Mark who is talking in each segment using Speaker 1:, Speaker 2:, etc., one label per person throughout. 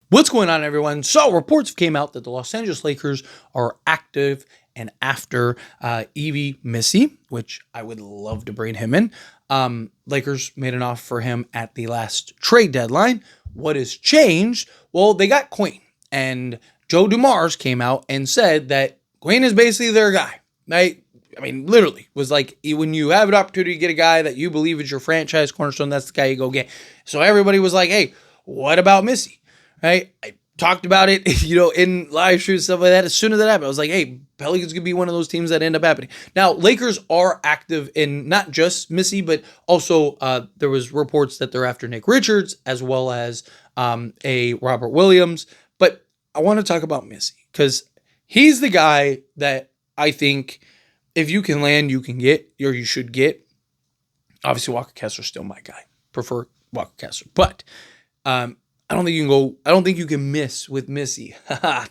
Speaker 1: What's going on, everyone? So reports came out that the Los Angeles Lakers are active and after Yves Missi, which I would love to bring him in. Lakers made an offer for him at the last trade deadline. What has changed? Well, they got Queen, and Joe Dumars came out and said that Queen is basically their guy. Right? I mean, literally, was like, when you have an opportunity to get a guy that you believe is your franchise cornerstone, that's the guy you go get. So everybody was like, hey, what about Missi? Right? I talked about it, in live streams, stuff like that. As soon as that happened, I was like, hey, Pelicans could be one of those teams that end up happening. Now, Lakers are active in not just Missi, but also there was reports that they're after Nick Richards as well as a Robert Williams. But I want to talk about Missi because he's the guy that I think if you can land, you can get, or you should get. Obviously, Walker Kessler's still my guy. Prefer Walker Kessler. But I don't think you can miss with Missi. I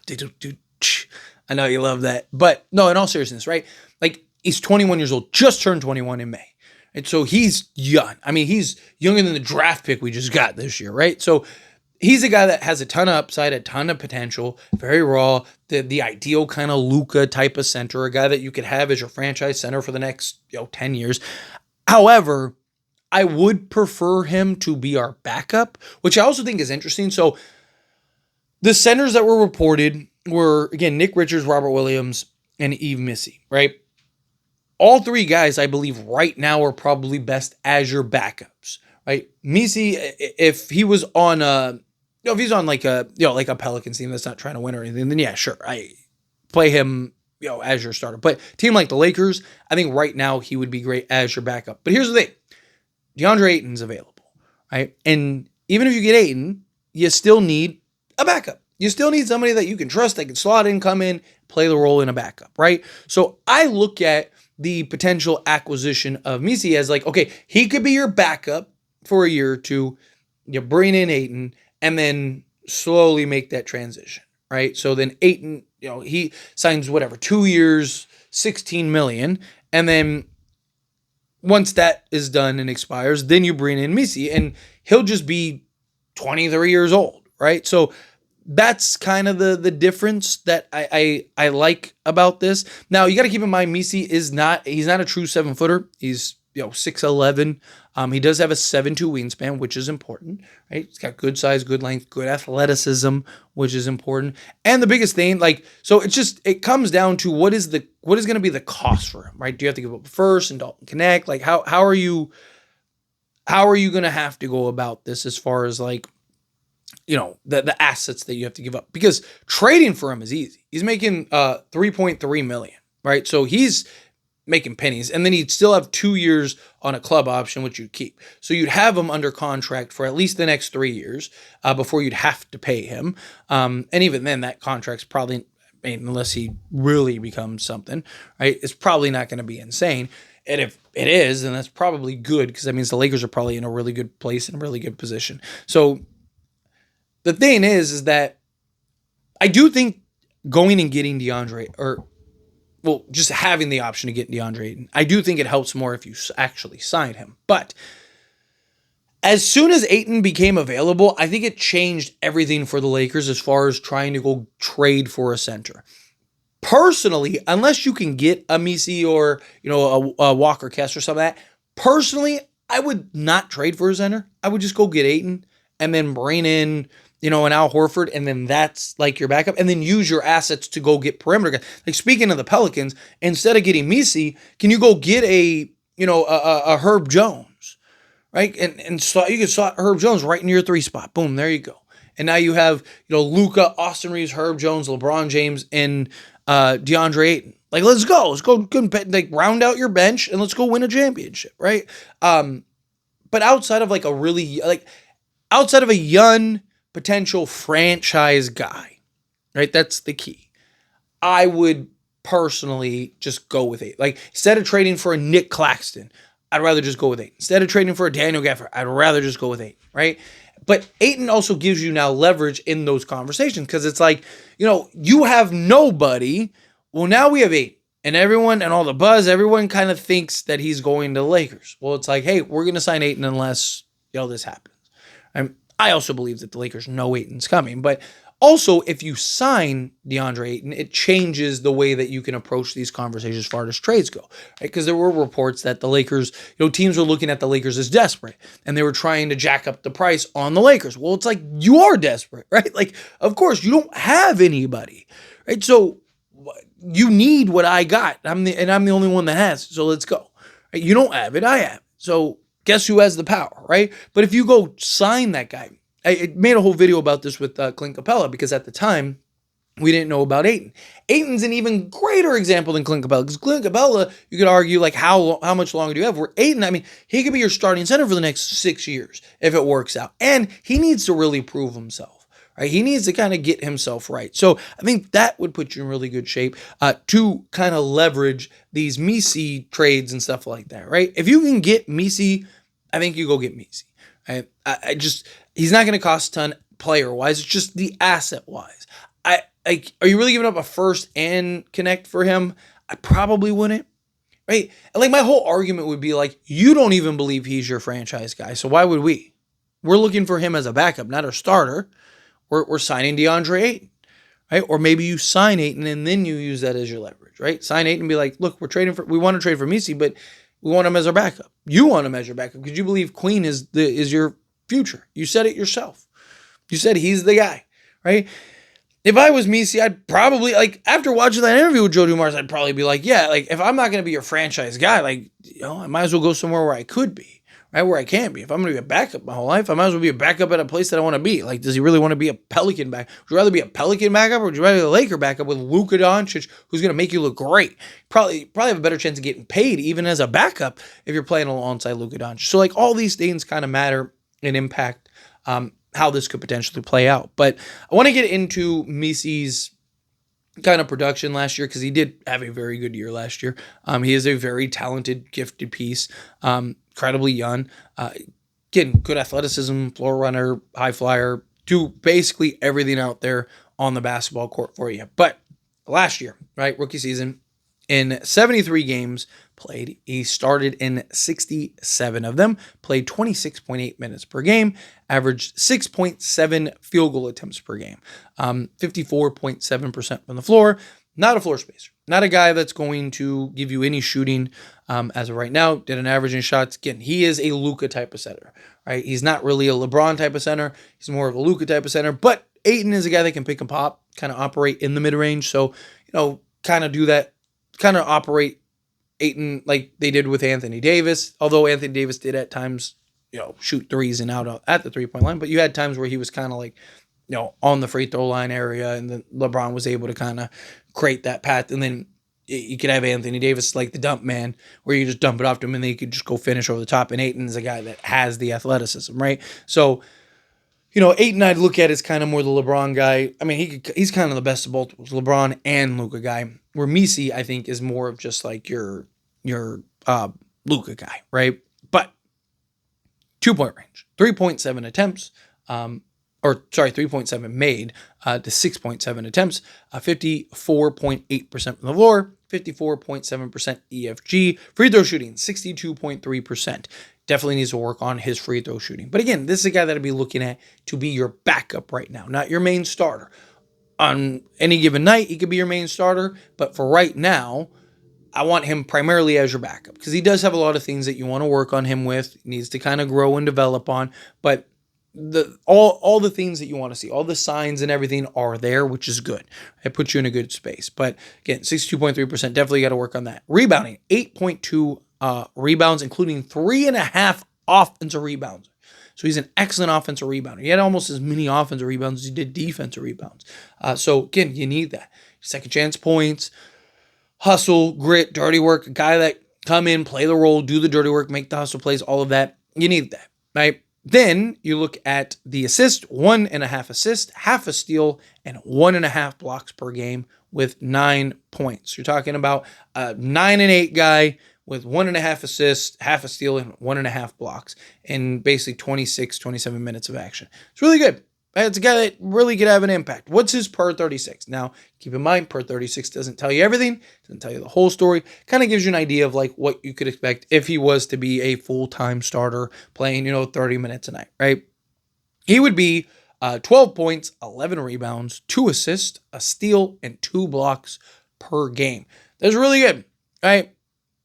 Speaker 1: know you love that. But no, in all seriousness, right? Like, he's 21 years old, just turned 21 in May. And so he's young. I mean, he's younger than the draft pick we just got this year, right? So he's a guy that has a ton of upside, a ton of potential, very raw, the ideal kind of Luka type of center, a guy that you could have as your franchise center for the next 10 years. However, I would prefer him to be our backup, which I also think is interesting. So the centers that were reported were, again, Nick Richards, Robert Williams, and Yves Missi, right? All three guys, I believe, right now are probably best as your backups, right? Missi, if he was on if he's on like a Pelicans team that's not trying to win or anything, then yeah, sure, I play him, as your starter. But team like the Lakers, I think right now he would be great as your backup. But here's the thing. DeAndre Ayton's available, right? And even if you get Ayton, you still need a backup. You still need somebody that you can trust that can slot in, come in, play the role in a backup, right? So I look at the potential acquisition of Missi as like, okay, he could be your backup for a year or two. You bring in Ayton and then slowly make that transition, right? So then Ayton, he signs 2 years, $16 million, and then once that is done and expires, then you bring in Missi, and he'll just be 23 years old, right? So that's kind of the difference that I like about this. Now, you got to keep in mind, Missi he's not a true 7-footer. He's 6'11". He does have a 7'2" wingspan, which is important, right? He's got good size, good length, good athleticism, which is important. And the biggest thing, so it comes down to what is going to be the cost for him, right? Do you have to give up first and Dalton Connect? Like, how are you going to have to go about this as far as the assets that you have to give up? Because trading for him is easy. He's making $3.3 million, right? So he's making pennies, and then he'd still have 2 years on a club option, which you'd keep. So you'd have him under contract for at least the next 3 years before you'd have to pay him. And even then, that contract's probably, unless he really becomes something, right, it's probably not going to be insane. And if it is, then that's probably good, because that means the Lakers are probably in a really good place, in a really good position. So the thing is that I do think going and getting just having the option to get DeAndre Ayton, I do think it helps more if you actually sign him. But as soon as Ayton became available, I think it changed everything for the Lakers as far as trying to go trade for a center. Personally, unless you can get a Missi or a Walker Kessler or something like that, personally, I would not trade for a center. I would just go get Ayton and then bring in an Al Horford, and then that's like your backup, and then use your assets to go get perimeter guys. Like, speaking of the Pelicans, instead of getting Missi, can you go get a Herb Jones, right? And so you can slot Herb Jones right in your 3 spot. Boom, there you go. And now you have Luka, Austin Reeves, Herb Jones, LeBron James, and DeAndre Ayton. Like, let's go, round out your bench and let's go win a championship, right? But outside of outside of a young potential franchise guy, right? That's the key. I would personally just go with it. Like, instead of trading for a Nick Claxton, I'd rather just go with Ayton. Instead of trading for a Daniel Gafford, I'd rather just go with Ayton, right? But Ayton also gives you now leverage in those conversations, because it's like, you have nobody. Well, now we have Ayton, and everyone and all the buzz, everyone kind of thinks that he's going to the Lakers. Well, it's like, hey, we're going to sign Ayton unless this happens. I also believe that the Lakers know Ayton's coming, but also if you sign DeAndre Ayton, it changes the way that you can approach these conversations as far as trades go, right? Because there were reports that the Lakers, teams were looking at the Lakers as desperate and they were trying to jack up the price on the Lakers. Well, it's like you are desperate, right? Like, of course, you don't have anybody, right? So you need what I got. I'm the only one that has it, so let's go. Right? You don't have it, I have it. So guess who has the power, right? But if you go sign that guy, I made a whole video about this with Clint Capella because at the time we didn't know about Ayton. Ayton's an even greater example than Clint Capella because Clint Capella, you could argue like how much longer do you have? Where Ayton, I mean, he could be your starting center for the next 6 years if it works out, and he needs to really prove himself. Right? He needs to kind of get himself right. So I think that would put you in really good shape to kind of leverage these Missi trades and stuff like that, right? If you can get Missi, I think you go get Missi. Right? He's not going to cost a ton player-wise. It's just the asset-wise. Are you really giving up a first and connect for him? I probably wouldn't. Right? And like my whole argument would be like, you don't even believe he's your franchise guy, so why would we? We're looking for him as a backup, not a starter. We're signing DeAndre Ayton, right? Or maybe you sign Ayton and then you use that as your leverage, right? Sign Ayton and be like, look, we want to trade for Missi, but we want him as our backup. You want him as your backup because you believe Queen is your future. You said it yourself. You said he's the guy, right? If I was Missi, I'd probably, like, after watching that interview with Joe Dumars, I'd probably be like, yeah, like, if I'm not going to be your franchise guy, like, I might as well go somewhere where I could be. Right, where I can't be. If I'm going to be a backup my whole life, I might as well be a backup at a place that I want to be. Like, does he really want to be a Pelican backup? Would you rather be a Pelican backup or would you rather be a Laker backup with Luka Doncic, who's going to make you look great? Probably have a better chance of getting paid even as a backup if you're playing alongside Luka Doncic. So, like, all these things kind of matter and impact how this could potentially play out. But I want to get into Missi's kind of production last year because he did have a very good year last year. He is a very talented, gifted piece. Incredibly young. Again, good athleticism, floor runner, high flyer, do basically everything out there on the basketball court for you. But last year, right, rookie season, in 73 games played, he started in 67 of them, played 26.8 minutes per game, averaged 6.7 field goal attempts per game, 54.7% from the floor. Not a floor spacer. Not a guy that's going to give you any shooting as of right now. Did an average in shots. Again, he is a Luka type of center, right? He's not really a LeBron type of center. He's more of a Luka type of center. But Ayton is a guy that can pick and pop, kind of operate in the mid-range. So, kind of do that, kind of operate Ayton like they did with Anthony Davis. Although Anthony Davis did at times, shoot threes and out at the three-point line. But you had times where he was kind of like, on the free throw line area, and then LeBron was able to kind of create that path. And then you could have Anthony Davis like the dump man, where you just dump it off to him and then you could just go finish over the top. And Ayton's a guy that has the athleticism, right? So, Ayton I'd look at as kind of more the LeBron guy. I mean, he's kind of the best of both LeBron and Luka guy. Where Missi, I think, is more of just like your Luka guy, right? But 2-point range, 3.7 attempts, 3.7 made to 6.7 attempts, 54.8% from the floor, 54.7% EFG. Free throw shooting, 62.3%. Definitely needs to work on his free throw shooting. But again, this is a guy that I'd be looking at to be your backup right now, not your main starter. On any given night, he could be your main starter, but for right now, I want him primarily as your backup because he does have a lot of things that you want to work on him with. He needs to kind of grow and develop on, but all the things that you want to see, all the signs and everything are there, which is good. It puts you in a good space. But again, 62.3%, definitely got to work on that. Rebounding, 8.2 rebounds, including 3.5 offensive rebounds. So he's an excellent offensive rebounder. He had almost as many offensive rebounds as he did defensive rebounds. So again, you need that. Second chance points, hustle, grit, dirty work, a guy that come in, play the role, do the dirty work, make the hustle plays, all of that. You need that, right? Then you look at the assist, 1.5 assists, half a steal, and 1.5 blocks per game with 9 points. You're talking about a 9 and 8 guy with 1.5 assists, half a steal, and 1.5 blocks in basically 26, 27 minutes of action. It's really good. It's a guy that really could have an impact. What's his per 36? Now, keep in mind, per 36 doesn't tell you everything, doesn't tell you the whole story. Kind of gives you an idea of like what you could expect if he was to be a full-time starter playing, 30 minutes a night, right? He would be 12 points, 11 rebounds, 2 assists, a steal, and 2 blocks per game. That's really good, right?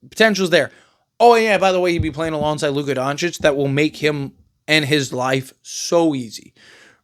Speaker 1: Potential's there. Oh, yeah, by the way, he'd be playing alongside Luka Doncic. That will make him and his life so easy,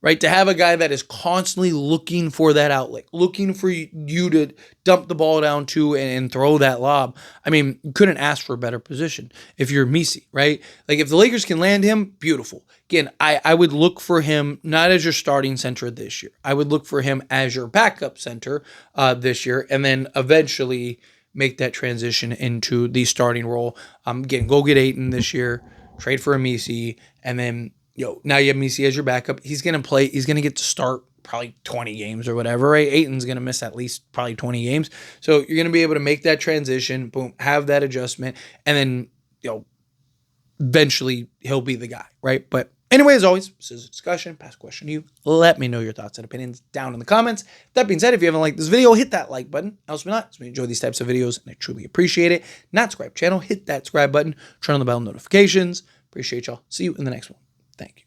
Speaker 1: right? To have a guy that is constantly looking for that outlet, looking for you to dump the ball down to and throw that lob. I mean, you couldn't ask for a better position if you're Missi, right? Like, if the Lakers can land him, beautiful. Again, I would look for him not as your starting center this year. I would look for him as your backup center this year, and then eventually make that transition into the starting role. Again, go get Ayton this year, trade for a Missi, and then now you have Missi as your backup. He's gonna play. He's gonna get to start probably 20 games or whatever. Right? Ayton's gonna miss at least probably 20 games. So you're gonna be able to make that transition. Boom, have that adjustment, and then eventually he'll be the guy. Right? But anyway, as always, this is a discussion. Pass a question to you. Let me know your thoughts and opinions down in the comments. That being said, if you haven't liked this video, hit that like button. Else if not, so we enjoy these types of videos, and I truly appreciate it. Not subscribe channel, hit that subscribe button. Turn on the bell notifications. Appreciate y'all. See you in the next one. Thank you.